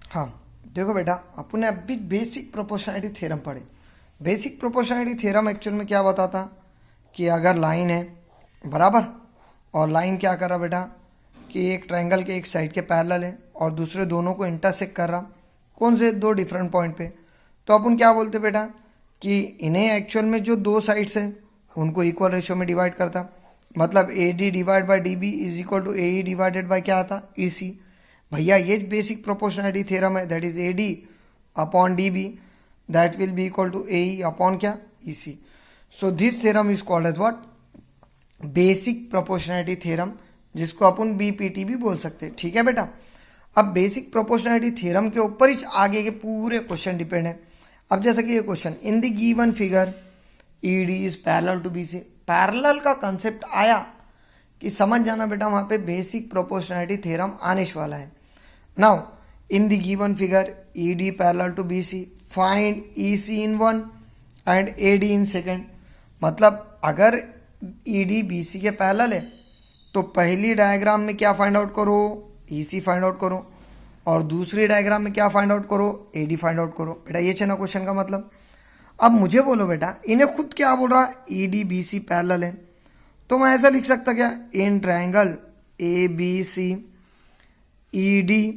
हाँ, देखो बेटा, अपन ने अभी बेसिक प्रोपोर्शनैलिटी थ्योरम पढ़े। बेसिक प्रोपोर्शनैलिटी थ्योरम एक्चुअल में क्या बताता कि अगर लाइन है बराबर, और लाइन क्या कर रहा बेटा कि एक ट्रायंगल के एक साइड के पैरेलल है और दूसरे दोनों को इंटरसेक्ट कर रहा, कौन से दो डिफरेंट पॉइंट पे, तो अपन क्या बोलते बेटा कि इन्हें एक्चुअल में जो दो साइड्स है उनको इक्वल रेशियो में डिवाइड करता। मतलब A D divide by D B is equal to A E divided by क्या आता, ई सी। भैया ये बेसिक प्रोपोर्शनैलिटी थ्योरम है, that is A D upon D B, that will be equal to A E upon क्या, E C. So this theorem is called as what, basic proportionality theorem, जिसको अपन BPT भी बोल सकते हैं। ठीक है बेटा। अब बेसिक प्रोपोर्शनैलिटी थ्योरम के ऊपर ही आगे के पूरे क्वेश्चन डिपेंड है। अब जैसा कि ये question, in the given figure ED is parallel to BC, parallel का कंसेप्ट आया कि समझ जाना बेटा वहां पे बेसिक प्रोपोर्शनैलिटी थ्योरम आने वाला है। Now in the given figure ED parallel to BC, find EC in one and AD in second. मतलब अगर ईडी बीसी के पैरेलल है तो पहली डायग्राम में क्या फाइंड आउट करो, ईसी फाइंड आउट करो, और दूसरी डायग्राम में क्या फाइंड आउट करो, एडी फाइंड आउट करो। बेटा ये ना क्वेश्चन का मतलब। अब मुझे बोलो बेटा, इन्हें खुद क्या बोल रहा है, ईडी बीसी पैरेलल है, तो मैं ऐसा लिख सकता क्या, in triangle A B C ED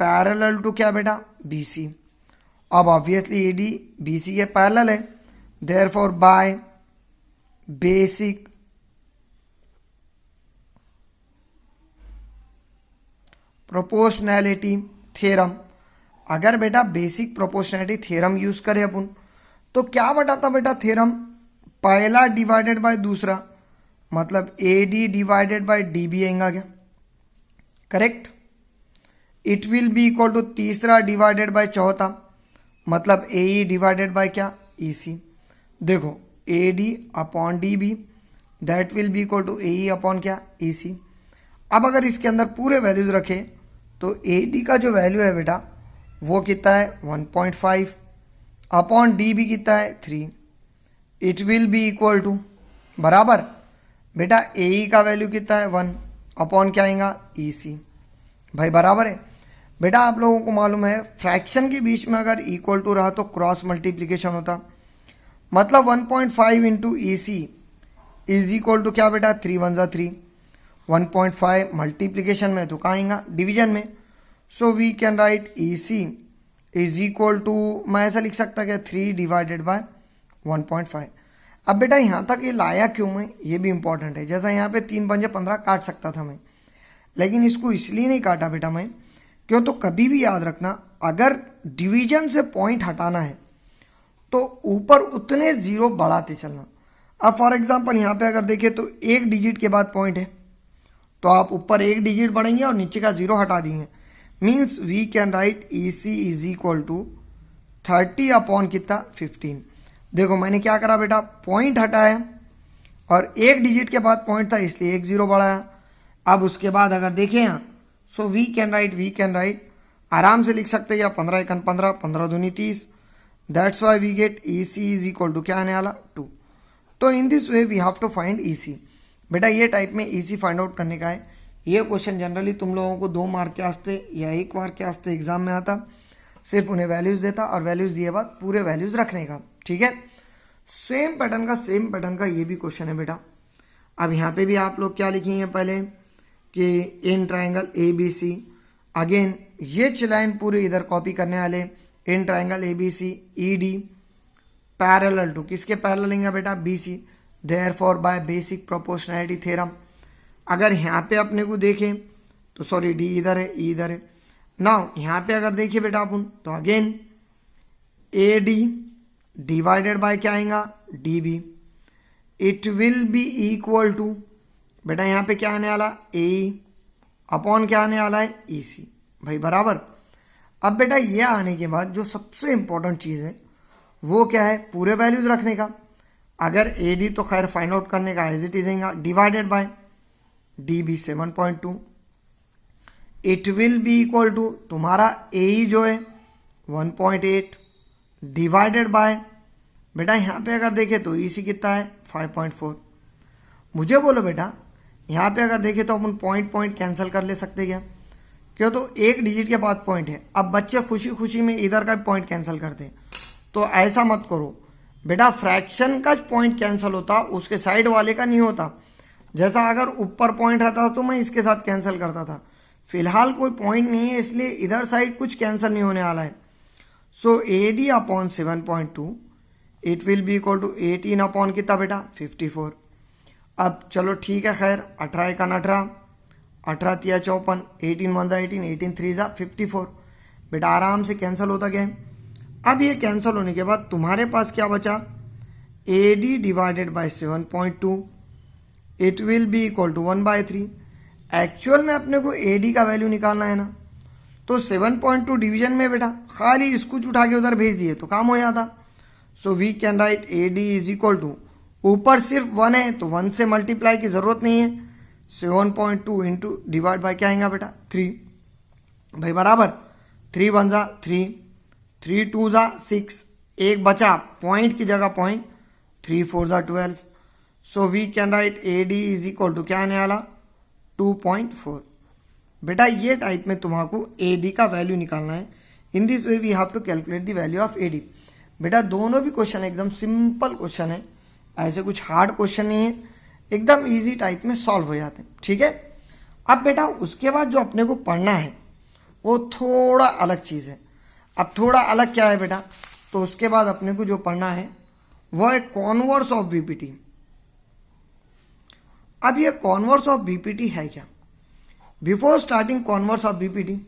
parallel to क्या बेटा, बीसी। अब ऑब्वियसली ईडी बीसी के पैरेलल है, therefore by basic proportionality theorem. अगर बेटा बेसिक प्रोपोर्शनैलिटी थ्योरम यूज करें अपन तो क्या बताता बेटा थ्योरम, पहला डिवाइडेड बाय दूसरा, मतलब A D divided by D B आएगा क्या, correct. It will be equal to तीसरा डिवाइडेड बाय चौथा, मतलब ए ई डिवाइडेड बाय क्या, ई सी। देखो A D upon D B that will be equal to A E upon क्या, E सी। अब अगर इसके अंदर पूरे वैल्यूज रखे तो ए डी का जो वैल्यू है बेटा वो कितना है 1.5 अपॉन डी बी कितना है 3। It will be equal to बराबर बेटा ए ई का वैल्यू कितना है 1 अपॉन क्या आएगा, ई सी। भाई बराबर है बेटा। आप लोगों को मालूम है फ्रैक्शन के बीच में अगर इक्वल टू रहा तो क्रॉस मल्टीप्लीकेशन होता, मतलब 1.5 into E C is equal to क्या बेटा, 3 1 3। 1.5 मल्टीप्लीकेशन में तो कहाँ आएगा, डिवीजन में। So we can write E C is equal to, मैं ऐसा लिख सकता क्या, 3 डिवाइडेड बाय 1.5। अब बेटा यहाँ तक ये लाया क्यों मैं, ये भी इंपॉर्टेंट है। जैसा यहाँ पे 3 पंजे 15 काट सकता था मैं, लेकिन इसको इसलिए नहीं काटा बेटा मैं, क्यों, तो कभी भी याद रखना अगर डिवीजन से पॉइंट हटाना है तो ऊपर उतने जीरो बढ़ाते चलना। अब फॉर एग्जांपल यहाँ पे अगर देखें तो एक डिजिट के बाद पॉइंट है, तो आप ऊपर एक डिजिट बढ़ेंगे और नीचे का जीरो हटा देंगे। Means we can write E C is equal to 30 upon कितना 15। देखो मैंने क्या करा बेटा, पॉइंट हटाया और एक डिजिट के बाद पॉइंट था इसलिए एक जीरो बढ़ाया। अब उसके बाद अगर देखें यहाँ, सो वी कैन राइट आराम से लिख सकते हैं, या 15 1 15 15 दूनी 30, that's why we get E C is equal to क्या आने वाला 2। तो in this way we have to find E C. बेटा ये टाइप में इजी फाइंड आउट करने का है। ये क्वेश्चन जनरली तुम लोगों को 2 मार्क के वास्ते या 1 मार्क के वास्ते एग्जाम में आता, सिर्फ उन्हें वैल्यूज देता और वैल्यूज दिए बाद पूरे वैल्यूज रखने का। ठीक है, सेम पैटर्न का ये भी क्वेश्चन है बेटा। अब यहाँ पे भी आप लोग क्या लिखेंगे पहले कि in triangle A B C, again ये लाइन पूरे इधर कॉपी करने वाले, in triangle A B C E D parallel to, किसके पैरेलल लेंगे बेटा, B C, therefore by basic proportionality theorem. अगर यहाँ पे अपने को देखें तो सॉरी डी इधर है, ई इधर है। नाउ यहाँ पे अगर देखिए बेटा अपन तो again A D divided by क्या आएगा, D B. It will be equal to बेटा यहाँ पे क्या आने वाला, ए अपॉन क्या आने वाला है, ई सी। भाई बराबर। अब बेटा ये आने के बाद जो सबसे इंपॉर्टेंट चीज़ है वो क्या है, पूरे वैल्यूज रखने का। अगर ए डी तो खैर फाइंड आउट करने का एज इट इज आएगा, divided by D B 7.2। It will be equal to तुम्हारा ए ई जो है 1.8 डिवाइडेड बाय बेटा यहाँ पे अगर देखें तो ई सी कितना है 5.4। मुझे बोलो बेटा यहाँ पे अगर देखें तो अपन पॉइंट कैंसिल कर ले सकते क्या, क्यों, तो एक डिजिट के बाद पॉइंट है। अब बच्चे खुशी खुशी में इधर का पॉइंट कैंसिल करते हैं, तो ऐसा मत करो बेटा। फ्रैक्शन का पॉइंट कैंसिल होता, उसके साइड वाले का नहीं होता। जैसा अगर ऊपर पॉइंट रहता तो मैं इसके साथ कैंसिल करता था, फिलहाल कोई पॉइंट नहीं है इसलिए इधर साइड कुछ कैंसिल नहीं होने वाला है। So AD upon 7.2 it will be equal to 18 upon कितना बेटा 54। अब चलो ठीक है, खैर 18 का 18, 18 तिया 54, 18 1 18, 18 3 54 बेटा, आराम से कैंसिल होता गया। अब ये कैंसिल होने के बाद तुम्हारे पास क्या बचा, AD divided by 7.2 it will be equal to 1/3। Actual में अपने को AD का वैल्यू निकालना है ना, तो 7.2 डिवीजन में बेटा खाली इसको उठा के उधर भेज दिए तो काम हो जाता। So we can write AD is equal to, ऊपर सिर्फ 1 है तो 1 से मल्टीप्लाई की जरूरत नहीं है, 7.2 इंटू डिवाइड बाय क्या आएगा बेटा 3 भाई, बराबर 3 1 3, 3 2 6, एक बचा पॉइंट की जगह point, 3 4 12। So we can write AD is equal to क्या आने वाला 2.4। बेटा ये टाइप में तुम्हारा AD का वैल्यू निकालना है। In this way we have to calculate the value of AD। बेटा दोनों भी क्वेश्चन एकदम सिंपल क्वेश्चन है, ऐसे कुछ हार्ड क्वेश्चन नहीं है, एकदम इजी टाइप में सॉल्व हो जाते हैं, ठीक है। अब बेटा उसके बाद जो अपने को पढ़ना है वो थोड़ा अलग चीज़ है। अब थोड़ा अलग क्या है बेटा, तो उसके बाद अपने को जो पढ़ना है वो है कॉन्वर्स ऑफ BPT। अब ये कॉन्वर्स ऑफ BPT है क्या, before starting converse of BPT,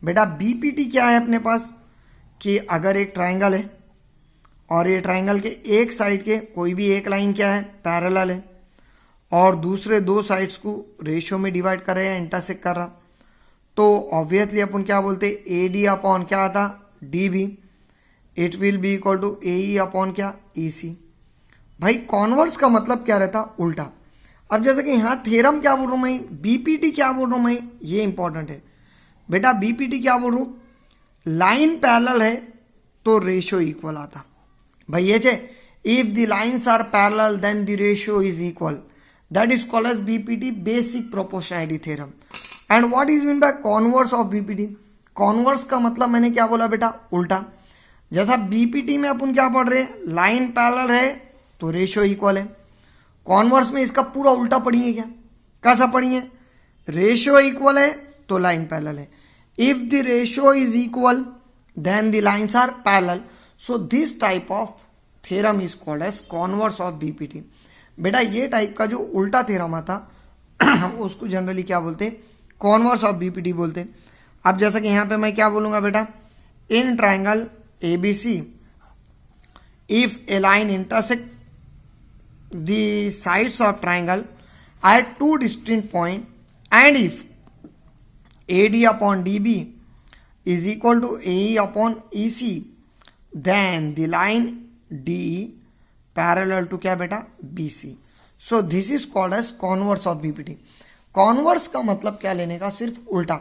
बेटा BPT क्या है अपने पास कि अगर एक ट्राइंगल है और ये ट्राइंगल के एक साइड के कोई भी एक लाइन क्या है पैरेलल है और दूसरे दो साइड्स को रेशियो में डिवाइड कर रहे हैं, इंटरसेक्ट कर रहा, तो ऑब्वियसली अपन क्या बोलते AD अपॉन क्या आता DB, it will be equal to AE upon क्या EC। भाई कॉन्वर्स का मतलब क्या रहता उल्टा। अब जैसे कि यहाँ थ्योरम क्या बोल रहा हूँ मैं, BPT क्या बोल रहा हूँ मैं, ये इंपॉर्टेंट है बेटा। BPT क्या बोल रहा हूँ, लाइन पैरेलल है तो रेशियो इक्वल आता भाई, ये चे if the lines are parallel then the ratio is equal, that is called as BPT basic proportionality theorem. And what is mean by converse of BPT, converse का मतलब मैंने क्या बोला बेटा उल्टा। जैसा BPT में अपन क्या पढ़ रहे हैं, लाइन पैरेलल है तो रेशियो इक्वल है, कॉन्वर्स में इसका पूरा उल्टा पढ़िए क्या, कैसा पढ़िए, रेशियो इक्वल है तो लाइन पैरेलल है, if the ratio is equal then the lines are parallel. So this type of theorem is called as converse of BPT। बेटा ये टाइप का जो उल्टा थ्योरम आता हम उसको जनरली क्या बोलते, कॉन्वर्स ऑफ BPT बोलते। अब जैसा कि यहाँ पे मैं क्या बोलूंगा बेटा, in triangle ABC if A line intersect the sides of triangle at two distinct point and if AD upon DB is equal to AE upon EC then the line DE parallel to क्या बेटा BC। so this is called as converse of BPT। converse का मतलब क्या लेने का, सिर्फ उल्टा।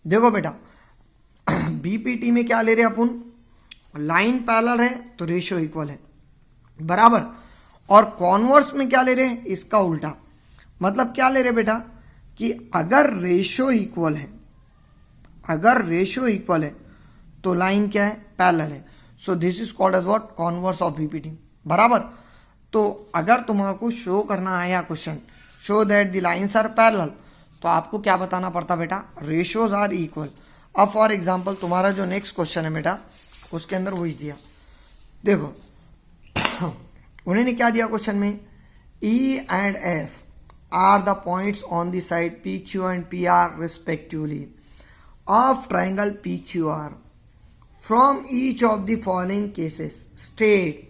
देखो बेटा BPT में क्या ले रहे अपन, लाइन पैरेलल है तो रेशियो इक्वल है बराबर, और कॉन्वर्स में क्या ले रहे हैं इसका उल्टा। मतलब क्या ले रहे बेटा कि अगर रेशियो इक्वल है, अगर रेशियो इक्वल है तो लाइन क्या है पैरेलल है। So this is called as what converse of BPT बराबर। तो अगर तुम्हारा शो करना आया question show that the lines are parallel, तो आपको क्या बताना पड़ता बेटा रेशियोज आर इक्वल। अब फॉर एग्जांपल तुम्हारा जो नेक्स्ट क्वेश्चन है बेटा उसके अंदर वही दिया, देखो उन्होंने क्या दिया क्वेश्चन में, E and F are the points on the side PQ and PR respectively of triangle PQR. From each of the following cases state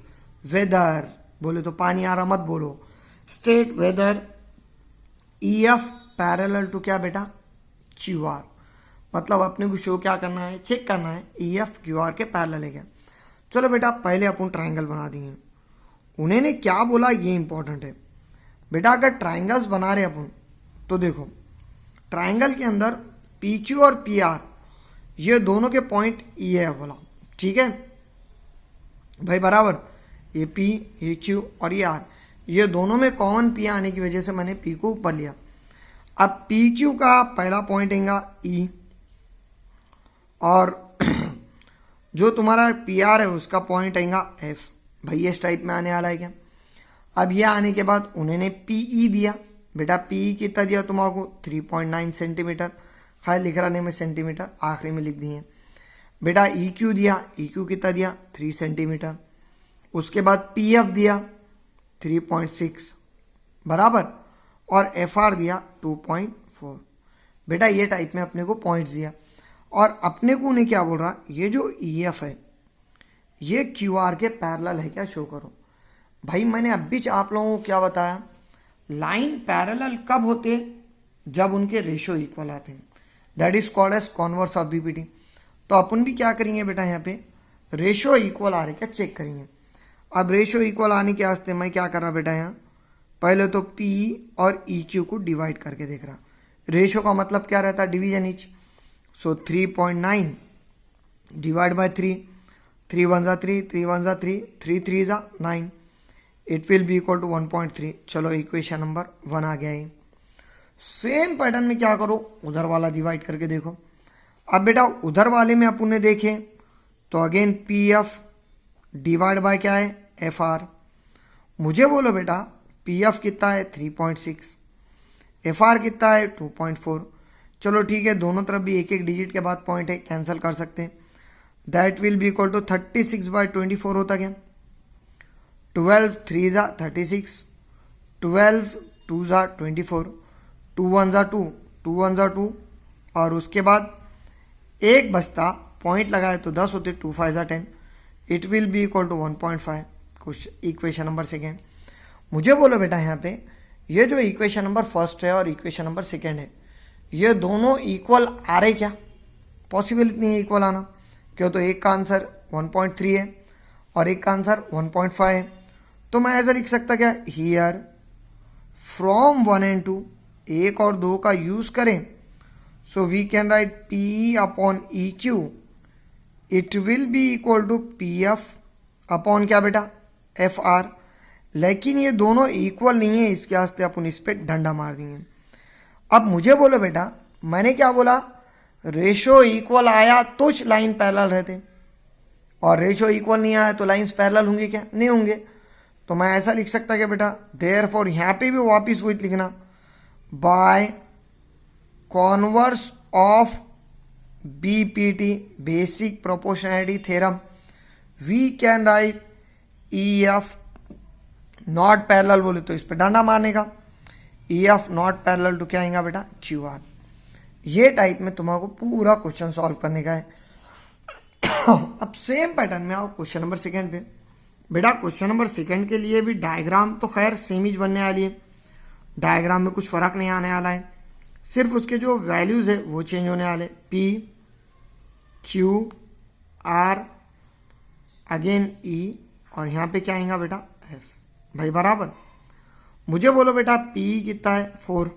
whether, बोले तो पानी आ रहा मत बोलो, state whether EF parallel to क्या बेटा QR। मतलब अपने को शो क्या करना है, चेक करना है EF QR के पैरेलल है क्या। चलो बेटा पहले अपन ट्राइंगल बना दिए, उन्होंने क्या बोला ये इंपॉर्टेंट है बेटा। अगर ट्राइंगल्स बना रहे अपन तो देखो ट्राइंगल के अंदर PQ और PR ये दोनों के पॉइंट ये है बोला, ठीक है भाई बराबर, ये P ये Q और ये R, ये दोनों में कॉमन P आने की वजह से मैंने P को ऊपर लिया। अब PQ का पहला पॉइंट आएगा E, और जो तुम्हारा पी आर है उसका पॉइंट आएगा एफ। भाई इस टाइप में आने वाला है क्या। अब ये आने के बाद उन्होंने पीई दिया। बेटा पीई कितना दिया तुम्हारा 3.9 सेंटीमीटर, खाली लिख रहा नहीं मैं सेंटीमीटर, आखिरी में लिख दिए। बेटा ई क्यू दिया, ई क्यू कितना दिया 3 सेंटीमीटर। उसके बाद पी एफ दिया 3.6 बराबर, और एफ आर दिया 2.4। बेटा ये टाइप में अपने को पॉइंट्स दिया, और अपने को उन्हें क्या बोल रहा, ये जो ई एफ है ये क्यू आर के पैरेलल है क्या, शो करो। भाई मैंने अभी आप लोगों को क्या बताया, लाइन पैरेलल कब होते, जब उनके रेशियो इक्वल आते हैं, that is called as converse of BPT. तो अपन भी क्या करेंगे बेटा, यहाँ पे रेशियो इक्वल आ रहे क्या चेक करेंगे। अब रेशियो इक्वल आने के वास्ते मैं क्या कर रहा बेटा, यहाँ पहले तो पी और ई क्यू को डिवाइड करके देख रहा। रेशियो का मतलब क्या रहता है, division etch. So 3.9 divide by 3, 3 1 जा 3, 3 1 जा 3, 3 3 जा 9, it will be equal to 1.3। चलो इक्वेशन नंबर 1 आ गया है। सेम पैटर्न में क्या करो, उधर वाला डिवाइड करके देखो। अब बेटा उधर वाले में अपन ने देखे तो again P F divide by क्या है, एफ आर। मुझे बोलो बेटा पी एफ कितना है 3.6, एफ आर कितना है 2.4। चलो ठीक है, दोनों तरफ भी एक एक डिजिट के बाद पॉइंट है, कैंसिल कर सकते हैं। That will be equal to 36/24 होता क्या, 12 3 जा 36, 12 2 जा 24, 2 1 जा 2, 2 1 जा 2, और उसके बाद एक बचता पॉइंट लगाए तो 10 होते, 2 5 जा 10, it will be equal to 1.5। कुछ इक्वेशन नंबर सेकेंड। मुझे बोलो बेटा यहाँ पे ये जो इक्वेशन नंबर फर्स्ट है और इक्वेशन नंबर सेकेंड है, ये दोनों इक्वल आ रहे क्या, पॉसिबल नहीं है इक्वल आना, क्यों, तो एक का आंसर 1.3 है और एक का आंसर 1.5 है। तो मैं ऐसा लिख सकता क्या, हियर फ्रॉम 1 and 2, एक और दो का यूज करें, so we can write P upon E Q, it will be equal to P F upon क्या बेटा, एफ आर। लेकिन ये दोनों इक्वल नहीं है, इसके वास्ते अपन इस पर डंडा मार देंगे। अब मुझे बोलो बेटा, मैंने क्या बोला, रेशो इक्वल आया तो लाइन पैरेलल रहते, और रेशो इक्वल नहीं आया तो लाइंस पैरेलल होंगे क्या, नहीं होंगे। तो मैं ऐसा लिख सकता क्या बेटा, देयरफॉर यहाँ पे भी वापिस वही लिखना, by converse of BPT basic proportionality theorem we can write E F not parallel, बोले तो इस पे डंडा मारने का, E F not parallel to क्या आएगा बेटा, क्यू आर। ये टाइप में तुम्हारा पूरा क्वेश्चन सॉल्व करने का है। अब सेम पैटर्न में आओ क्वेश्चन नंबर सेकेंड पे। बेटा क्वेश्चन नंबर सेकेंड के लिए भी डायग्राम तो खैर सेम ही बनने वाली है, डायग्राम में कुछ फर्क नहीं आने वाला है, सिर्फ उसके जो वैल्यूज है वो चेंज होने वाले, पी क्यू आर अगेन ई, और यहाँ पे क्या आएगा बेटा एफ। भाई बराबर, मुझे बोलो बेटा पी कितना है 4,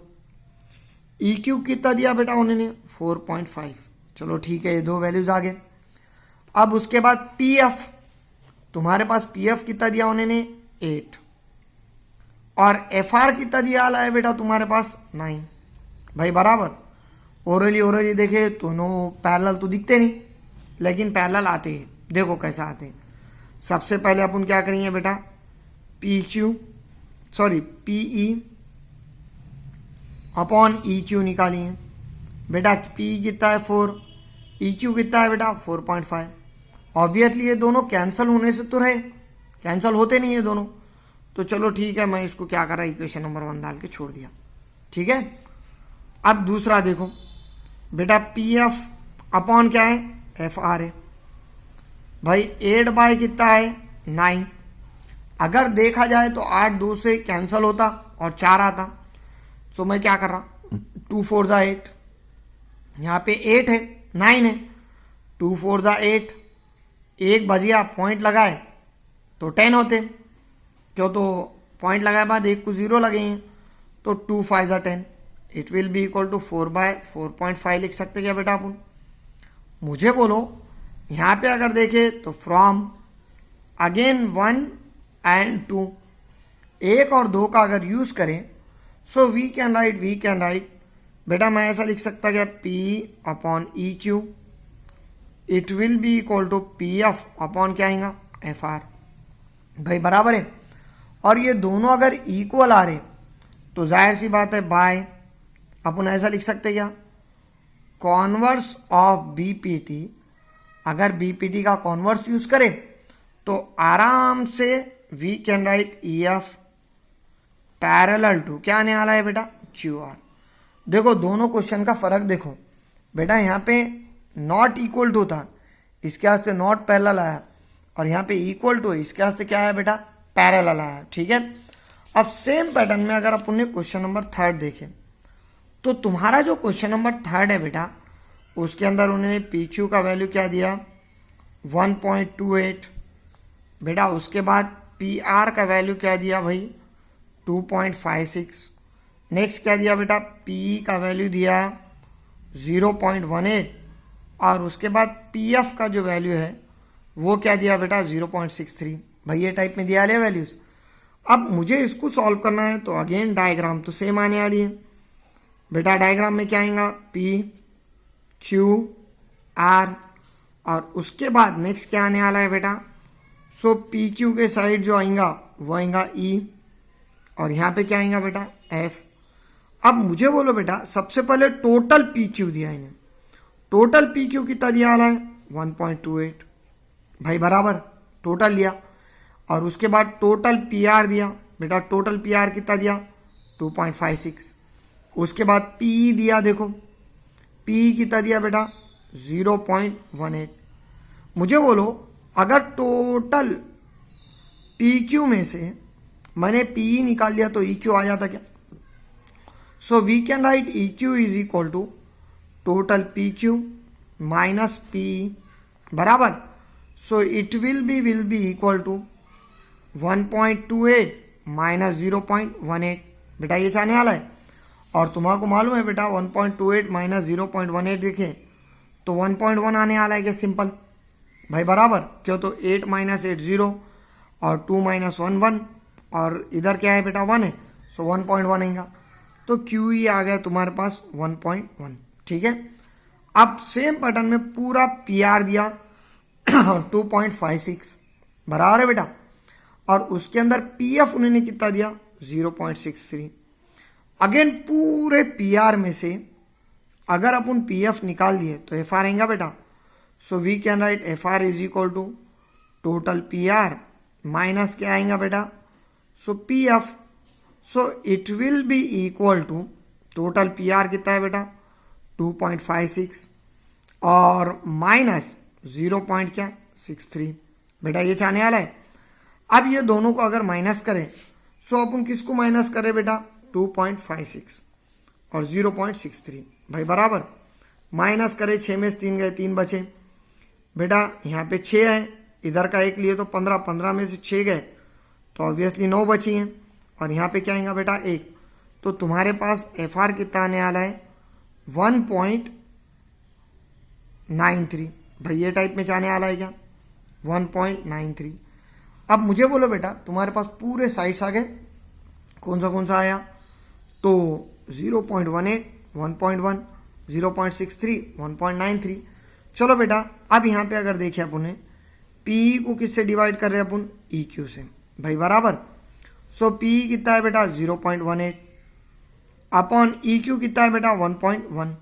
ई क्यू कितना दिया बेटा उन्होंने 4.5। चलो ठीक है, ये दो वैल्यूज आ गए। अब उसके बाद पी एफ, तुम्हारे पास पी एफ कितना दिया उन्होंने 8, और एफ आर कितना दिया वाला है बेटा तुम्हारे पास 9। भाई बराबर, ओरली देखे तो नो पैरेलल तो दिखते नहीं, लेकिन पैरेलल आते हैं, देखो कैसा आते हैं। सबसे पहले अपन क्या करेंगे बेटा, P E upon E Q निकालिए। बेटा पी कितना है 4, ई क्यू कितना है बेटा 4.5। ऑब्वियसली ये दोनों कैंसिल होने से तो रहे, कैंसिल होते नहीं है दोनों, तो चलो ठीक है, मैं इसको क्या कर रहा, इक्वेशन नंबर 1 डाल के छोड़ दिया, ठीक है। अब दूसरा देखो बेटा, पी एफ अपॉन क्या है, एफ आर है। भाई 8 बाय कितना है 9, अगर देखा जाए तो 8 2 से कैंसिल होता और 4 आता, तो मैं क्या कर रहा, 2 4 जा 8, यहाँ पे 8 है 9 है, 2 4 जा 8, एक बजिया पॉइंट लगाए तो 10 होते, क्यों, तो पॉइंट लगाए बाद एक को 0 लगे हैं, तो 2 5 जा 10, it will be equal to 4/4.5 लिख सकते क्या बेटा अपन। मुझे बोलो यहाँ पे अगर देखे तो फ्रॉम अगेन 1 and 2, एक और दो का अगर यूज करें, सो वी कैन राइट बेटा, मैं ऐसा लिख सकता क्या, P upon E Q it will be equal to P F upon क्या आएगा एफ आर। भाई बराबर है। और ये दोनों अगर इक्वल आ रहे तो जाहिर सी बात है बाय अपन ऐसा लिख सकते क्या, कॉन्वर्स ऑफ बीपीटी। अगर बीपीटी का कॉन्वर्स यूज करें तो आराम से we can write E F parallel to क्या आने वाला है बेटा क्यू आर। देखो दोनों क्वेश्चन का फर्क देखो बेटा, यहाँ पे नॉट इक्वल टू था, इसके वास्ते नॉट पैरेलल आया, और यहाँ पे इक्वल टू इसके वास्ते क्या है बेटा पैरेलल आया। ठीक है। अब सेम पैटर्न में अगर अपन ने क्वेश्चन नंबर 3 देखे तो तुम्हारा जो क्वेश्चन नंबर 3 है बेटा, उसके अंदर उन्होंने पी क्यू का वैल्यू क्या दिया 1.28 बेटा, उसके बाद पी आर का वैल्यू क्या दिया भाई 2.56। नेक्स्ट क्या दिया बेटा पी का वैल्यू दिया 0.18, और उसके बाद पी एफ का जो वैल्यू है वो क्या दिया बेटा 0.63। भाई ये टाइप में दिया ले वैल्यूज। अब मुझे इसको सॉल्व करना है तो अगेन डायग्राम तो सेम आने वाली है बेटा। डायग्राम में क्या आएगा पी क्यू आर, और उसके बाद नेक्स्ट क्या आने वाला है बेटा, सो पी क्यू के साइड जो आएगा वो आएगा ई, और यहाँ पे क्या आएगा बेटा एफ। अब मुझे बोलो बेटा सबसे पहले टोटल पी क्यू दिया इन्हें, टोटल पी क्यू कितना दिया वाला है 1.28 भाई बराबर टोटल लिया, और उसके बाद टोटल पी आर दिया बेटा, टोटल पी आर कितना दिया 2.56। उसके बाद पी दिया, देखो पी कितना दिया बेटा 0.18। मुझे बोलो अगर टोटल पी क्यू में से मैंने पी निकाल लिया तो ई क्यू आ जाता क्या। So we can write E Q is equal to total P Q minus P बराबर, so it will be equal to 1.28 minus 0.18 बेटा ये चाहने वाला है। और तुम्हारा मालूम है बेटा 1.28 माइनस 0.18 देखें तो 1.1 आने वाला है क्या सिंपल भाई बराबर, क्यों तो 8 माइनस 8 0 और 2 माइनस 1 1, और इधर क्या है बेटा 1 है, सो 1.1 आएगा, तो क्यू ई आ गया तुम्हारे पास 1.1। ठीक है। अब सेम पैटर्न में पूरा पी आर दिया 2.56 बराबर है बेटा, और उसके अंदर पी एफ उन्होंने कितना दिया 0.63। अगेन पूरे पी आर में से अगर अपन पी एफ निकाल दिए तो एफ आर आएगा बेटा, so we can write F R is equal to total P R minus क्या आएगा बेटा so P F, so it will be equal to total P R कितना है बेटा 2.56 और माइनस 0.63 बेटा ये चाहने वाला है। अब ये दोनों को अगर माइनस करें सो अपन किसको माइनस करें बेटा 2.56 और 0.63 भाई बराबर, माइनस करे 6 में से 3 गए 3 बचे बेटा, यहाँ पे 6 है, इधर का एक लिए तो 15, 15 में से 6 गए तो ऑब्वियसली 9 बची हैं, और यहाँ पे क्या आएगा बेटा 1, तो तुम्हारे पास एफ आर कितना आने वाला है 1.93 भाई ये टाइप में जाने वाला है क्या 1.93। अब मुझे बोलो बेटा तुम्हारे पास पूरे साइड्स आ गए, कौन सा आया, तो 0.18 1.1 0.63 1.93। चलो बेटा अब यहाँ पे अगर देखें अपन पी को किससे डिवाइड कर रहे हैं अपन ई क्यू से भाई बराबर, सो पी कितना है बेटा 0.18 अपॉन ई क्यू कितना है बेटा 1.1।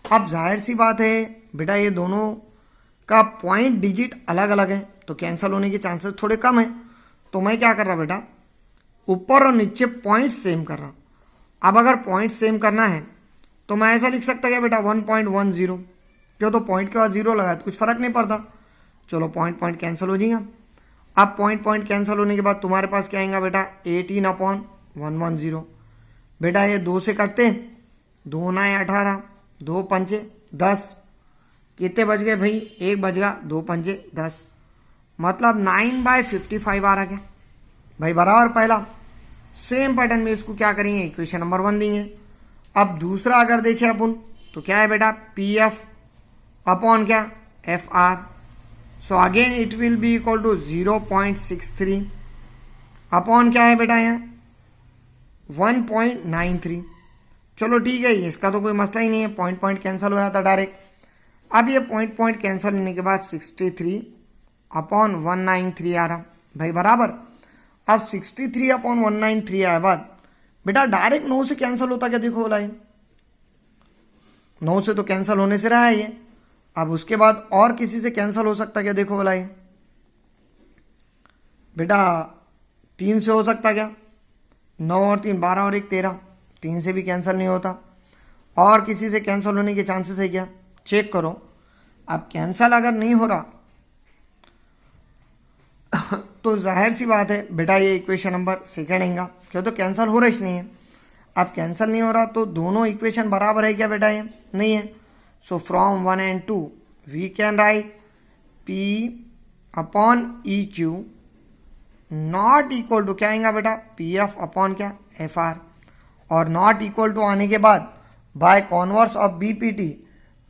अब जाहिर सी बात है बेटा ये दोनों का पॉइंट डिजिट अलग अलग है तो कैंसिल होने के चांसेस थोड़े कम है, तो मैं क्या कर रहा बेटा ऊपर और नीचे पॉइंट सेम कर रहा। अब अगर पॉइंट सेम करना है तो मैं ऐसा लिख सकता क्या बेटा 1.10, क्यों तो पॉइंट के बाद 0 लगाया तो कुछ फर्क नहीं पड़ता, चलो पॉइंट कैंसिल हो जाएगा। अब पॉइंट कैंसिल होने के बाद तुम्हारे पास क्या आएगा बेटा 18/110 बेटा, ये 2 से करते 2 9 18 2 पंचे 10, कितने बच गए भाई 1 बच गया 2 पंचे 10, मतलब 9/55 आ रहा क्या भाई बराबर। पहला सेम पैटर्न में इसको क्या करेंगे इक्वेशन नंबर 1 देंगे। अब दूसरा अगर देखें अपन तो क्या है बेटा पी एफ अपॉन क्या F R, so again it will be equal to 0.63 upon क्या है बेटा यहाँ 1.93। चलो ठीक है इसका तो कोई मसला ही नहीं है, पॉइंट कैंसिल हो जाता डायरेक्ट। अब ये पॉइंट पॉइंट कैंसिल होने के बाद 63/193 आ रहा भाई बराबर। अब 63/193 आए बाद बेटा डायरेक्ट 9 से कैंसिल होता क्या, देखो बोला 9 से तो कैंसिल होने से रहा है ये। अब उसके बाद और किसी से कैंसिल हो सकता क्या, देखो बोला बेटा 3 से हो सकता क्या, 9 और 3 12 और 1 13, 3 से भी कैंसिल नहीं होता। और किसी से कैंसिल होने के चांसेस है क्या, चेक करो। अब कैंसिल अगर नहीं हो रहा तो जाहिर सी बात है बेटा ये इक्वेशन नंबर सेकंड आएगा, क्यों तो कैंसिल हो रहा ही नहीं है। अब कैंसिल नहीं हो रहा तो दोनों इक्वेशन बराबर है क्या बेटा, ये नहीं है। So from 1 and 2 we can write P/EQ not equal to क्या आएगा बेटा, PF अपॉन क्या FR। और नॉट इक्वल टू आने के बाद by converse of BPT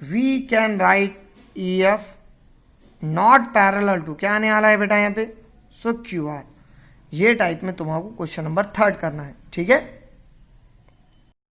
we can write EF not parallel to क्या आने वाला है बेटा यहाँ पे, सो QR। ये टाइप में तुम्हारा क्वेश्चन नंबर 3 करना है, ठीक है।